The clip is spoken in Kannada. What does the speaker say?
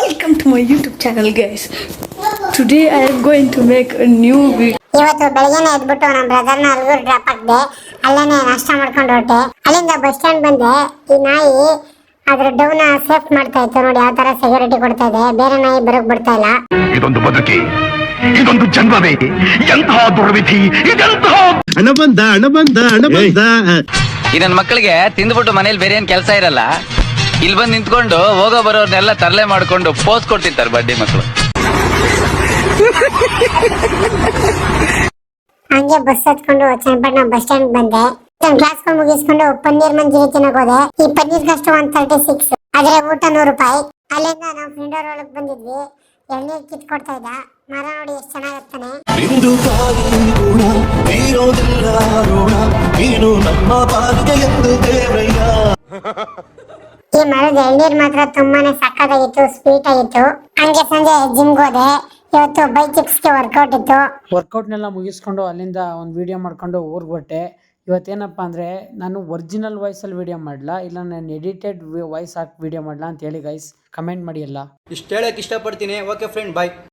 Welcome to my YouTube channel, guys. Today I am going to make a new video. ಇವತ್ತು ಬೆಳಗ್ಗೆನೆ ಎದ್ಬಿಟ್ಟು ನಮ್ಮ ಬ್ರದರ್ನ ಅಲ್ಗೂರು ಡ್ರಾಪ್ ಹಾಕ್ದೆ. ಅಲ್ಲೇನೆ ನಾಷ್ಟ ಮಾಡ್ಕೊಂಡು ಹೊರಟೆ. ಅಲ್ಲಿಂದ ಬಸ್ ಸ್ಟ್ಯಾಂಡ್ ಬಂದೆ. ಈ ನಾಯಿ ಅದ್ರ ಡೌನ ಸೇಫ್ ಮಾಡ್ತಾ ಇತ್ತು ನೋಡಿ, ಯಾವ ತರ ಸೆಕ್ಯೂರಿಟಿ ಕೊಡ್ತಾ ಇದೆ. ಬೇರೆ ನಾಯಿ ಬರೋಕ್ ಬಿಡ್ತಾ ಇಲ್ಲ. ಇದೊಂದು ಬದುಕಿ, ಇದೊಂದು ಜನ್ಮವೇ, ಎಂತಹ ದುರ್ವಿಧಿ ಇದೆಂತಹ. ಹಣ ಬಂದ ಈ ನನ್ನ ಮಕ್ಕಳಿಗೆ ತಿಂದ್ಬಿಟ್ಟು ಮನೇಲಿ ಬೇರೆ ಏನ್ ಕೆಲಸ ಇರಲ್ಲ, ಇಲ್ಲಿ ಬಂದು ನಿಂತ್ಕೊಂಡು ಹೋಗೋ ಬರೋರ್ನೆಲ್ಲ ತರಲೆ ಮಾಡ್ಕೊಂಡು ಪೋಸ್ ಕೊಡ್ತಿರ್ತಾರೆ ಬಡ್ಡಿ ಮಕ್ಕಳು. ಹಂಗೆ ಬಸ್ ಹತ್ಕೊಂಡು ಚನ್ನಪಟ್ಟಣ ಬಸ್ ಸ್ಟ್ಯಾಂಡ್ ಬಂದೆ. ಕ್ಲಾಸ್ ಮುಗಿಸ್ಕೊಂಡು ಪನ್ನೀರ್ ಮಂಚೂರಿ ತಿನ್ನಕ್ ಹೋದೆ. ಈ ಪನ್ನೀರ್ ಕಷ್ಟು 136, ಆದ್ರೆ ಊಟ 100 ರೂಪಾಯಿ. ಅಲ್ಲಿಂದ ನಾವು ಫ್ರೆಂಡ್ ಅವ್ರ ಒಳಗ್ ಬಂದಿದ್ವಿ. ಎಳ್ನೀರ್ ಕಿತ್ಕೊಡ್ತಾ ಇದ್ದ. ಮರ ನೋಡಿ ಎಷ್ಟು ಚೆನ್ನಾಗಿರ್ತಾನೆ. ಈ ಮರದ ಎಳ್ನೀರ್ ಮಾತ್ರ ತುಂಬಾನೇ ಸಕ್ಕತ್ತಾಗಿತ್ತು, ಸ್ವೀಟ್ ಆಗಿತ್ತು. ಹಂಗೆ ಸಂಜೆ ಜಿಮ್ಗೆ ಹೋದೆ. ಇವತ್ತು ಬೈಸಿಕ್ಸ್ಗೆ ವರ್ಕೌಟ್ ಇತ್ತು. ವರ್ಕೌಟ್ನೆಲ್ಲ ಮುಗಿಸ್ಕೊಂಡು ಅಲ್ಲಿಂದ ಒಂದು ವಿಡಿಯೋ ಮಾಡ್ಕೊಂಡು ಊರಿಗೆ ಹೊರಟೆ. ಇವತ್ತೇನಪ್ಪ ಅಂದರೆ ನಾನು ಒರಿಜಿನಲ್ ವಾಯ್ಸಲ್ಲಿ ವಿಡಿಯೋ ಮಾಡಲ, ಇಲ್ಲ ನಾನು ಎಡಿಟೆಡ್ ವಾಯ್ಸ್ ಹಾಕಿ ವಿಡಿಯೋ ಮಾಡಲ ಅಂತ ಹೇಳಿ ಗೈಸ್ ಕಮೆಂಟ್ ಮಾಡಿ ಎಲ್ಲ. ಇಷ್ಟು ಹೇಳಕ್ಕೆ ಇಷ್ಟಪಡ್ತೀನಿ. ಓಕೆ ಫ್ರೆಂಡ್, ಬಾಯ್.